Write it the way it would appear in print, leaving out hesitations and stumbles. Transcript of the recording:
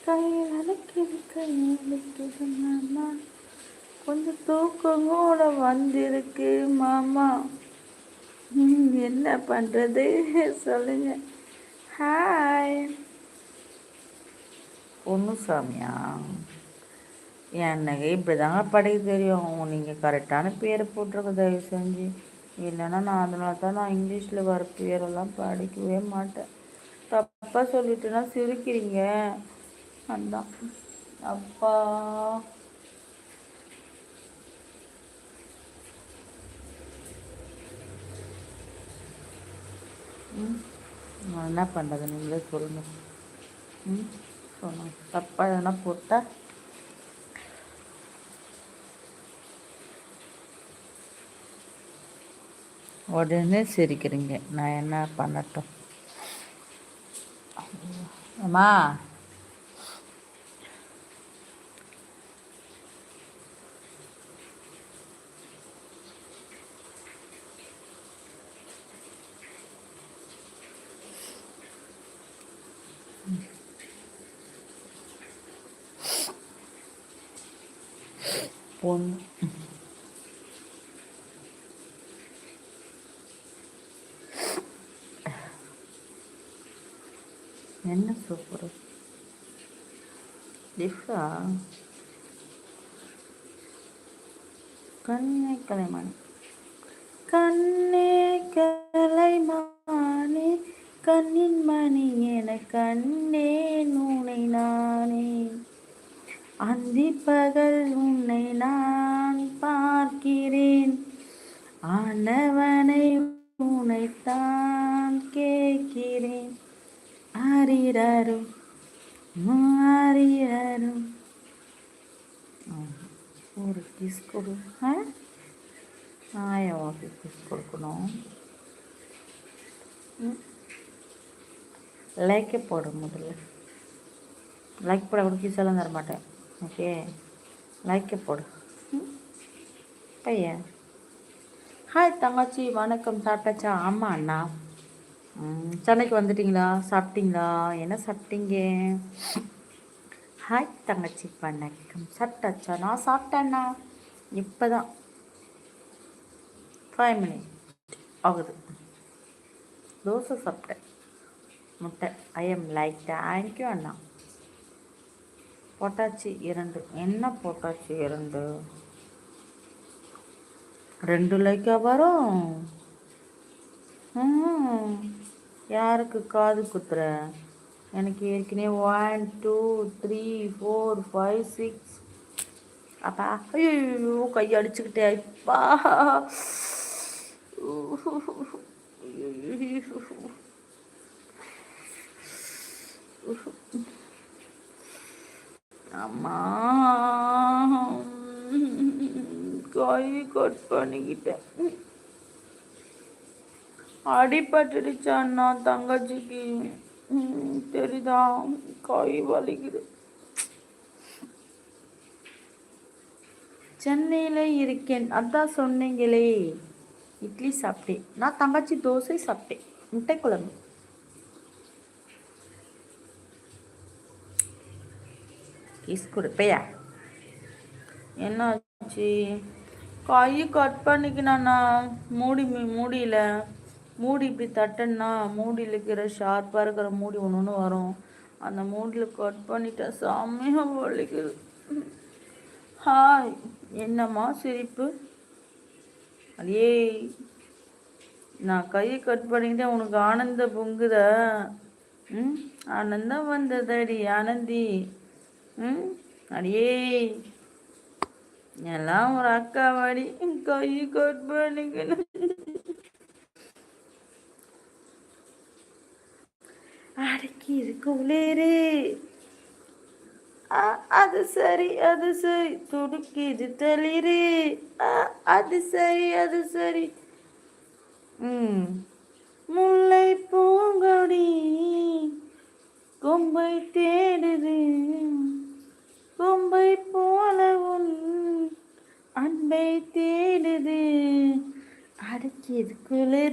கையெழுக்குது மாமா, கொஞ்சம் தூக்கம் கூட வந்திருக்கு மாமா. என்ன பண்ணுறது சொல்லுங்க. ஹாய் பொன்னுசாமியா? எனக்கு இப்படி தாங்க படிக்க தெரியும். நீங்கள் கரெக்டான பேரை போட்டிருக்க தயவு செஞ்சு. இல்லைன்னா நான் அதனால தான் நான் இங்கிலீஷில் வர பேரெல்லாம் படிக்கவே மாட்டேன். தப்பாக சொல்லிட்டுனா சிரிக்கிறீங்க. அதான் அப்பா நான் என்ன பண்ணுறது நீங்களே சொல்லுங்கள். சொல்லுங்கள். தப்பாக எதனா போட்டால் உடனே சிரிக்கிறீங்க. நான் என்ன பண்ணட்டும்? அம்மா பொண்ணு என்ன சூப்பர் டிஃபா கண்ணே கலைமானி, கண்ணே கலைமானி, கண்ணின் மணி என கண்ணே நூனை நானே, அந்தி பகல் உன்னை நான் பார்க்கிறேன், ஆனவனை உன்னைத்தான் கேட்கிறேன், ஆரிராரும் ஆரிராரும். ஒரு கிஸ் கொடு. உனக்கு கிஸ் கொடுக்கணும். லைக்கே போடு. முதல்ல லைக் போட கூட கிஸ் எல்லாம் தர மாட்டேன். ஓகே, லைக்கே போடு பையன். ஹாய் தங்கச்சி, வணக்கம். சாப்பிட்டாச்சா? ஆமாம் அண்ணா. சென்னைக்கு வந்துட்டிங்களா? சாப்பிட்டீங்களா? என்ன சாப்பிட்டீங்க? ஹாய் தங்கச்சி, வணக்கம். சாப்பிட்டாச்சா? நான் சாப்பிட்டேண்ணா. இப்போ தான் 5 minutes ஆகுது. தோசை சாப்பிட்டேன், முட்டை. ஐ எம் லைக் தேங்க்யூ அண்ணா. போட்டாச்சு 2. என்ன போட்டாச்சு 2 லைக்கா வரும்? யாருக்கு காது குத்துற? எனக்கு ஏற்கனவே 1 2 3 4 5 6. அப்பா ஐயோ கையை அடிச்சுக்கிட்டே. அப்பா அம்மா கை கட் பண்ணிக்கிட்டேன். அடிபட்டுடுச்சாண்ணா தங்கச்சிக்கு. தெரியுதா? கை வலிக்குது. சென்னையில் இருக்கேன். அதான் சொன்னீங்களே. இட்லி சாப்பிட்டேன். நான் தங்கச்சி தோசை சாப்பிட்டேன், முட்டை குழம்பு. கிஸ் கொடுப்பையா? என்னாச்சு? கை கட் பண்ணிக்கினாண்ணா. மூடியில் மூடி இப்படி தட்டன்னா மூடியில் இருக்கிற ஷார்ப்பாக இருக்கிற மூடி ஒன்று வரும். அந்த மூடியில் கட் பண்ணிட்டேன். செம்மையாக வலிக்குது. ஹாய், என்னம்மா சிரிப்பு? அடியே, நான் கையை கட் பண்ணிக்கிட்டேன். உனக்கு ஆனந்த பொங்குத? ஆனந்தம் வந்ததடி ஆனந்தி. அடியே, எல்லாம் ஒரு அக்கா வாடி. கை கட் பண்ணிக்கணும். அடக்கி இருக்குள்ளேரு. அது சரி துடுக்கிது தளிரு. அது சரி. முல்லை பூங்கொடி கொம்பை தேடுது, கொம்பை போல உன் அன்பை தேடுது. அடக்கி இதுக்குள்ளே